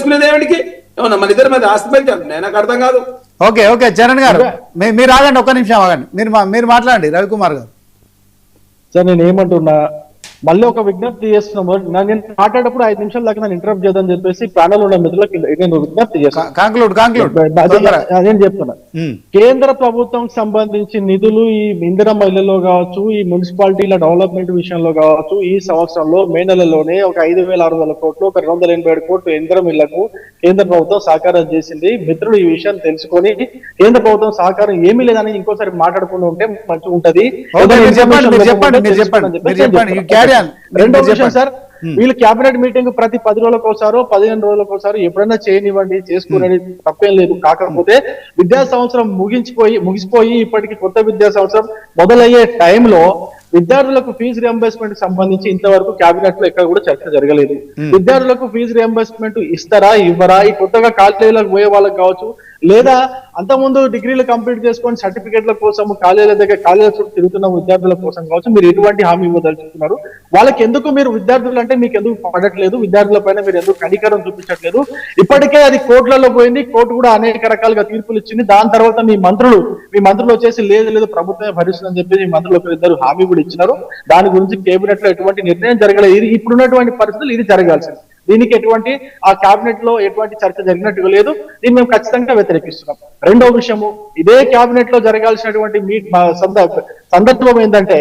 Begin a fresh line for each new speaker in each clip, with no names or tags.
చేసుకునేది ఏమిటికి? ఏమన్నా మన ఇద్దరు మీద ఆస్తి పెంచాలి? నాకు అర్థం కాదు.
ఓకే ఓకే చరణ్ గారు మీరు ఆగండి, ఒక్క నిమిషం ఆగండి, మీరు మాట్లాడండి రవికుమార్ గారు.
సార్ నేను ఏమంటున్నా, మళ్ళీ ఒక విజ్ఞప్తి చేస్తున్నాము. నేను మాట్లాడేటప్పుడు 5 నిమిషాల దాకా నన్ను ఇంటరప్ట్ చేద్దని చెప్పేసి ప్యానల్ ఉన్న మిత్రులకు నేను విజ్ఞప్తి చేస్తాను. అదేం చెప్తున్నా, కేంద్ర ప్రభుత్వం సంబంధించి నిధులు ఈ ఇందిరమ్మ ఇళ్లలో కావచ్చు, ఈ మున్సిపాలిటీల డెవలప్మెంట్ విషయంలో కావచ్చు, ఈ సంవత్సరంలో మే నెలలోనే ఒక 5,600 కోట్లు, ఒక 287 కోట్లు ఇందిరమ్మ ఇళ్లకు కేంద్ర ప్రభుత్వం సహకారం చేసింది. మిత్రులు ఈ విషయం తెలుసుకొని కేంద్ర ప్రభుత్వం సహకారం ఏమీ లేదని ఇంకోసారి మాట్లాడుకుంటూ ఉంటే మంచిగా ఉంటది. రెండో విషయం సార్, వీళ్ళు కేబినెట్ మీటింగ్ ప్రతి 10 రోజులకోసారో 15 రోజులకోసారో ఎప్పుడైనా చేయనివ్వండి, చేసుకునేది తప్పేం లేదు. కాకపోతే విద్యా సంవత్సరం ముగిసిపోయి ఇప్పటికి కొత్త విద్యా సంవత్సరం మొదలయ్యే టైంలో విద్యార్థులకు ఫీజు రియంబర్స్మెంట్ సంబంధించి ఇంతవరకు కేబినెట్ లో ఎక్కడ కూడా చర్చ జరగలేదు. విద్యార్థులకు ఫీజు రియంబర్స్మెంట్ ఇస్తారా ఇవ్వరా, ఈ కొత్తగా కాలేజీలకు పోయే వాళ్ళకి కావచ్చు, లేదా అంతకుముందు డిగ్రీలు కంప్లీట్ చేసుకొని సర్టిఫికేట్ల కోసం కాలేజీల దగ్గర కాలేజీల చుట్టూ తిరుగుతున్న విద్యార్థుల కోసం కావచ్చు, మీరు ఎటువంటి హామీ ఇవ్వదలుచుకున్నారు? వాళ్ళకి ఎందుకు మీరు విద్యార్థులు అంటే మీకు ఎందుకు పడట్లేదు? విద్యార్థుల పైన మీరు ఎందుకు కనికరం చూపించట్లేదు? ఇప్పటికే అది కోర్టులలో పోయింది, కోర్టు కూడా అనేక రకాలుగా తీర్పులు ఇచ్చింది. దాని తర్వాత మీ మంత్రులు వచ్చేసి లేదు ప్రభుత్వమే భరిస్తుందని చెప్పి మీ మంత్రులు ఒకరిద్దరు హామీ కూడా ఇచ్చినారు. దాని గురించి కేబినెట్ లో ఎటువంటి నిర్ణయం జరగలేదు. ఇప్పుడున్నటువంటి పరిస్థితులు ఇది జరగాల్సింది. దీనికి ఎటువంటి ఆ కేబినెట్ లో ఎటువంటి చర్చ జరిగినట్టుగా లేదు. దీన్ని మేము ఖచ్చితంగా వ్యతిరేకిస్తున్నాం. రెండో విషయము, ఇదే కేబినెట్ లో జరగాల్సినటువంటి సందర్భం ఏంటంటే,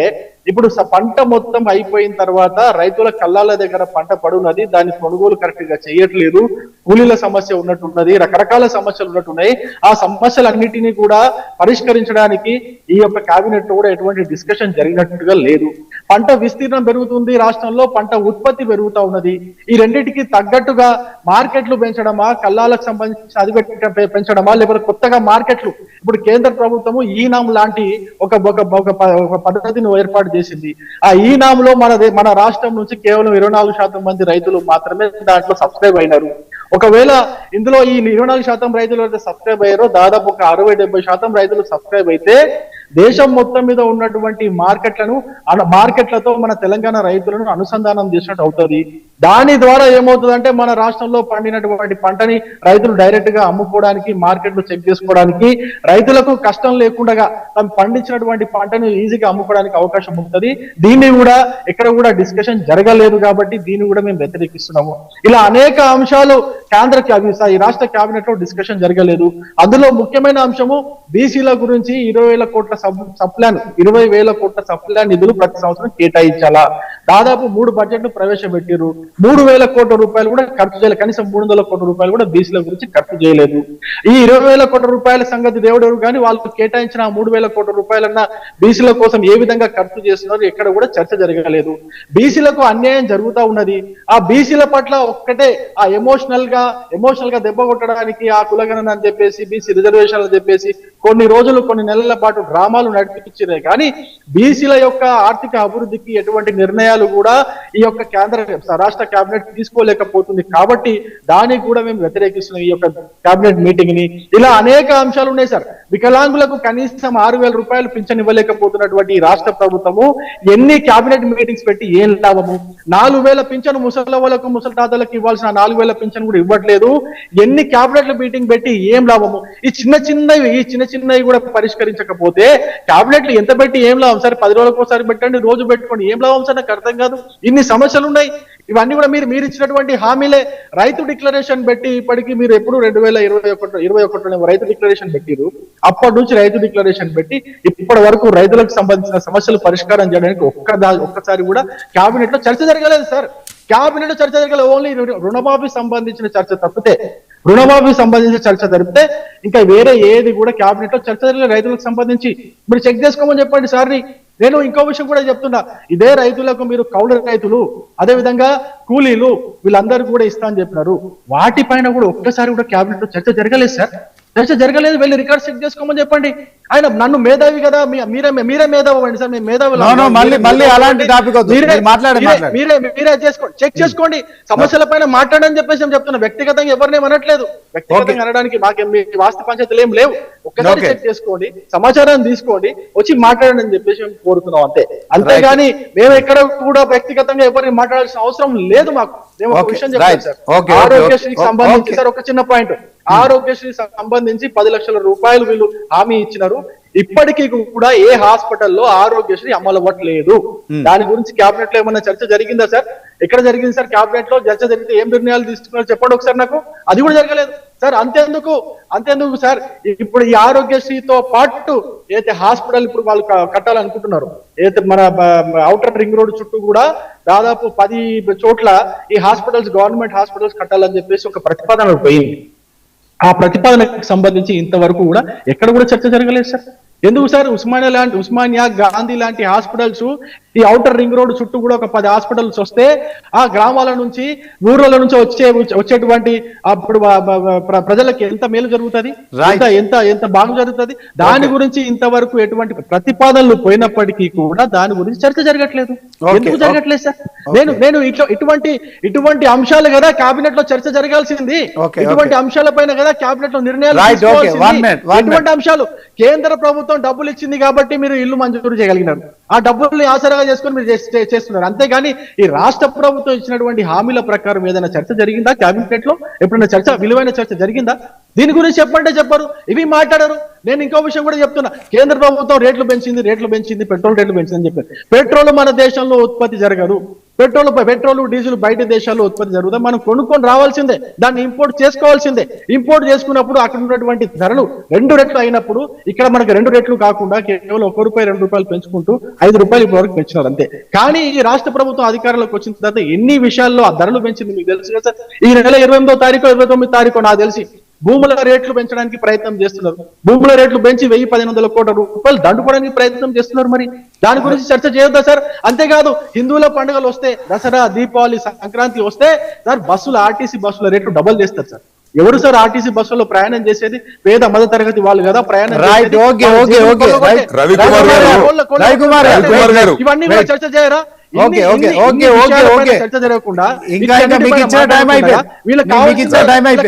ఇప్పుడు పంట మొత్తం అయిపోయిన తర్వాత రైతుల కళ్ళాల దగ్గర పంట పడున్నది, దాన్ని కొనుగోలు కరెక్ట్ గా చేయట్లేదు, కూలీల సమస్య ఉన్నట్టున్నది, రకరకాల సమస్యలు ఉన్నట్టున్నాయి. ఆ సమస్యలన్నిటినీ కూడా పరిష్కరించడానికి ఈ యొక్క కేబినెట్ లో కూడా ఎటువంటి డిస్కషన్ జరిగినట్టుగా లేదు. పంట విస్తీర్ణం పెరుగుతుంది, రాష్ట్రంలో పంట ఉత్పత్తి పెరుగుతూ ఉన్నది. ఈ రెండింటికి తగ్గట్టుగా మార్కెట్లు పెంచడమా, కళ్ళాలకు సంబంధించి అది పెంచడమా, లేకపోతే కొత్తగా మార్కెట్లు, ఇప్పుడు కేంద్ర ప్రభుత్వము ఈనామ్ లాంటి ఒక పద్ధతిని ఏర్పాటు చేసింది. ఆ ఈనాములో మన రాష్ట్రం నుంచి కేవలం 24% మంది రైతులు మాత్రమే దాంట్లో సబ్స్క్రైబ్ అయినారు. ఒకవేళ ఇందులో ఈ 24% రైతులు అయితే సబ్స్క్రైబ్ అయ్యారో, దాదాపు ఒక 60-70% రైతులు సబ్స్క్రైబ్ అయితే దేశం మొత్తం మీద ఉన్నటువంటి మార్కెట్లతో మన తెలంగాణ రైతులను అనుసంధానం చేసినట్టు అవుతుంది. దాని ద్వారా ఏమవుతుందంటే, మన రాష్ట్రంలో పండినటువంటి పంటని రైతులు డైరెక్ట్ గా అమ్ముకోవడానికి, మార్కెట్లు చెక్ చేసుకోవడానికి, రైతులకు కష్టం లేకుండా తను పండించినటువంటి పంటను ఈజీగా అమ్ముకోవడానికి అవకాశం ఉంటుంది. దీన్ని కూడా ఎక్కడ కూడా డిస్కషన్ జరగలేదు కాబట్టి దీన్ని కూడా మేము వ్యతిరేకిస్తున్నాము. ఇలా అనేక అంశాలు ఈ రాష్ట్ర కేబినెట్ లో డిస్కషన్ జరగలేదు. అందులో ముఖ్యమైన అంశము బీసీల గురించి 20,000 కోట్ల సప్లాన్ 20,000 కోట్ల సప్లాన్ నిధులు ప్రతి సంవత్సరం కేటాయించాలా. దాదాపు 3 బడ్జెట్లు ప్రవేశపెట్టారు. 3,000 కోట్ల రూపాయలు కూడా ఖర్చు చేయలేదు. కనీసం 300 కోట్ల రూపాయలు కూడా బీసీల గురించి ఖర్చు చేయలేదు. ఈ 20,000 కోట్ల రూపాయల సంగతి దేవుడెవరు కానీ వాళ్ళు కేటాయించిన 3,000 కోట్ల రూపాయలన్నా బీసీల కోసం ఏ విధంగా ఖర్చు చేస్తున్నారు ఎక్కడ కూడా చర్చ జరగలేదు. బీసీలకు అన్యాయం జరుగుతూ ఉన్నది. ఆ బీసీల పట్ల ఒక్కటే ఆ ఎమోషనల్ గా దెబ్బ కొట్టడానికి, ఆ కులగణన అని చెప్పేసి, బీసీ రిజర్వేషన్లు అని చెప్పేసి కొన్ని నెలల పాటు డ్రామాలు నడిపించారే కానీ బీసీల యొక్క ఆర్థిక అభివృద్ధికి ఎటువంటి నిర్ణయాలు కూడా ఈ యొక్క రాష్ట్ర కేబినెట్ తీసుకోలేకపోతుంది. కాబట్టి దానికి కూడా మేము వ్యతిరేకిస్తున్నాం ఈ యొక్క కేబినెట్ మీటింగ్ ని. ఇలా అనేక అంశాలు ఉన్నాయి సార్. వికలాంగులకు కనీసం 6,000 రూపాయలు పింఛన్ ఇవ్వలేకపోతున్నటువంటి ఈ రాష్ట్ర ప్రభుత్వము ఎన్ని కేబినెట్ మీటింగ్స్ పెట్టి ఏం లాభము? 4,000 పింఛన్ ముసలవ్వలకు, ముసలితాతలకు ఇవ్వాల్సిన 4,000 పింఛన్ కూడా ఇవ్వట్లేదు. ఎన్ని కేబినెట్ల మీటింగ్ పెట్టి ఏం లాభము? ఈ చిన్న చిన్నవి కూడా పరిష్కరించకపోతే కేబినెట్లు ఎంత పెట్టి ఏం లాభం సార్? 10 రోజులకు ఒకసారి పెట్టండి, రోజు పెట్టుకోండి, ఏం లాభం సార్? నాకు అర్థం కాదు. ఇన్ని సమస్యలు ఉన్నాయి. ఇవన్నీ కూడా మీరు ఇచ్చినటువంటి హామీలే. రైతు డిక్లరేషన్ పెట్టి ఇప్పటికీ మీరు ఎప్పుడు 2021 రైతు డిక్లరేషన్ పెట్టిరు. అప్పటి నుంచి రైతు డిక్లరేషన్ పెట్టి ఇప్పటి వరకు రైతులకు సంబంధించిన సమస్యలు పరిష్కారం చేయడానికి ఒక్కసారి కూడా కేబినెట్ లో చర్చ జరగలేదు సార్. కేబినెట్ లో చర్చ జరగలేదు. ఓన్లీ రుణమాఫీ సంబంధించిన చర్చ తప్పితే, రుణమాఫీ సంబంధించిన చర్చ జరిపితే ఇంకా వేరే ఏది కూడా కేబినెట్ లో చర్చ జరగలేదు. రైతులకు సంబంధించి మీరు చెక్ చేసుకోమని చెప్పండి సార్ని. నేను ఇంకో విషయం కూడా చెప్తున్నా, ఇదే రైతులకు మీరు కౌలు రైతులు, అదే విధంగా కూలీలు, వీళ్ళందరూ కూడా ఇస్తా అని చెప్పినారు. వాటిపైన కూడా ఒక్కసారి కూడా కేబినెట్ లో చర్చ జరగలేదు సార్. చర్చ జరగలేదు. వెళ్ళి రికార్డ్ చెక్ చేసుకోమని చెప్పండి. ఆయన నన్ను మేధావి కదా మీరే మేధావి అండి సార్, మేము మేధావులు.
మళ్ళీ అలాంటి టాపిక్
మీరే చేసుకోండి, చెక్ చేసుకోండి, సమస్యల పైన మాట్లాడని చెప్పేసి నేను చెప్తున్నా. వ్యక్తిగతంగా ఎవరిని అనట్లేదు, వ్యక్తిగతంగా అనడానికి మాకేం వాస్తు పంచాయతీలు ఏం లేవు. ఒక్కసారి చెక్ చేసుకోండి, సమాచారాన్ని తీసుకోండి, వచ్చి మాట్లాడండి అని చెప్పేసి మేము కోరుతున్నాం అంతే. అంతేగాని మేము ఎక్కడ కూడా వ్యక్తిగతంగా ఎవరిని మాట్లాడాల్సిన అవసరం లేదు మాకు. మేము ఒక విషయం చెప్తాం సార్, ఆరోగ్యశ్రీకి సంబంధించి సార్ ఒక చిన్న పాయింట్, ఆరోగ్యశ్రీ సంబంధించి 10 లక్షల రూపాయలు వీళ్ళు హామీ ఇచ్చినారు. ఇప్పటికీ కూడా ఏ హాస్పిటల్లో ఆరోగ్యశ్రీ అమలు అవ్వట్లేదు. దాని గురించి క్యాబినెట్ లో ఏమన్నా చర్చ జరిగిందా సార్? ఎక్కడ జరిగింది సార్? క్యాబినెట్ లో చర్చ జరిగితే ఏం నిర్ణయాలు తీసుకున్నారో చెప్పండి ఒకసారి నాకు. అది కూడా జరగలేదు సార్. అంతేందుకు సార్, ఇప్పుడు ఈ ఆరోగ్యశ్రీతో పాటు ఏదైతే హాస్పిటల్ ఇప్పుడు వాళ్ళు కట్టాలనుకుంటున్నారు, ఏదైతే మన ఔటర్ రింగ్ రోడ్ చుట్టూ కూడా దాదాపు 10 చోట్ల ఈ హాస్పిటల్స్, గవర్నమెంట్ హాస్పిటల్స్ కట్టాలని చెప్పేసి ఒక ప్రతిపాదన పోయింది. ఆ ప్రతిపాదనకు సంబంధించి ఇంతవరకు కూడా ఎక్కడ కూడా చర్చ జరగలేదు సార్. ఎందుకు సార్? ఉస్మానియా, గాంధీ లాంటి హాస్పిటల్స్, ఈ ఔటర్ రింగ్ రోడ్ చుట్టూ కూడా ఒక 10 హాస్పిటల్స్ వస్తే ఆ గ్రామాల నుంచి, ఊర్ల నుంచి వచ్చేటువంటి అప్పుడు ప్రజలకి ఎంత మేలు జరుగుతుంది, ఎంత బాగా జరుగుతుంది. దాని గురించి ఇంతవరకు ఎటువంటి ప్రతిపాదనలు పోయినప్పటికీ కూడా దాని గురించి చర్చ జరగట్లేదు. ఎందుకు జరగట్లేదు సార్? నేను ఇటువంటి అంశాలు కదా క్యాబినెట్ లో చర్చ జరగాల్సింది. ఇటువంటి అంశాల పైన కదా క్యాబినెట్ లో నిర్ణయాలు తీసుకోవాల్సింది. ఎటువంటి అంశాలు? కేంద్ర ప్రభుత్వం డబ్బులు ఇచ్చింది కాబట్టి మీరు ఇల్లు మంజూరు చేయగలిగినారు, ఆ డబ్బుల్ని ఆసరాగా చేసుకుని మీరు చేస్తున్నారు. అంతేగాని ఈ రాష్ట్ర ప్రభుత్వం ఇచ్చినటువంటి హామీల ప్రకారం ఏదైనా చర్చ జరిగిందా క్యాబినెట్ లో? ఎప్పుడైనా విలువైన చర్చ జరిగిందా? దీని గురించి చెప్పంటే చెప్పరు, ఇవి మాట్లాడరు. నేను ఇంకో విషయం కూడా చెప్తున్నా, కేంద్ర ప్రభుత్వం రేట్లు పెంచింది, పెట్రోల్ రేట్లు పెంచిందని చెప్పారు. పెట్రోల్ మన దేశంలో ఉత్పత్తి జరగదు. పెట్రోల్ డీజిల్ బయట దేశాల్లో ఉత్పత్తి జరుగుతుంది, మనం కొనుక్కొని రావాల్సిందే, దాన్ని ఇంపోర్ట్ చేసుకోవాల్సిందే. ఇంపోర్ట్ చేసుకున్నప్పుడు అక్కడ ఉన్నటువంటి ధరలు 2 రెట్లు అయినప్పుడు ఇక్కడ మనకి 2 రెట్లు కాకుండా కేవలం ₹1, ₹2 పెంచుకుంటూ ₹5 ఇప్పటి వరకు పెంచినారు అంతే. కానీ ఈ రాష్ట్ర ప్రభుత్వం అధికారంలోకి వచ్చిన తర్వాత ఎన్ని విషయాల్లో ఆ ధరలు పెంచింది మీకు తెలుసు కదా సార్. ఈ నెల 28వ తారీఖు 29వ తారీఖు నాకు తెలిసి భూముల రేట్లు పెంచడానికి ప్రయత్నం చేస్తున్నారు. భూముల రేట్లు పెంచి 1,100 కోట్ల రూపాయలు దండుకోవడానికి ప్రయత్నం చేస్తున్నారు. మరి దాని గురించి చర్చ చేయొద్దా సార్? అంతేకాదు, హిందువుల పండుగలు వస్తే, దసరా, దీపావళి, సంక్రాంతి వస్తే సార్ ఆర్టీసీ బస్సుల రేట్లు డబల్ చేస్తారు సార్. ఎవరు సార్ ఆర్టీసీ బస్సులో ప్రయాణం చేసేది? పేద మధ్య తరగతి వాళ్ళు కదా ప్రయాణం. ఇవన్నీ కూడా చర్చ చేయరా? చర్చ జరగకుండా
ఇంకా మీకు ఇచ్చిన టైం అయిపోయింది.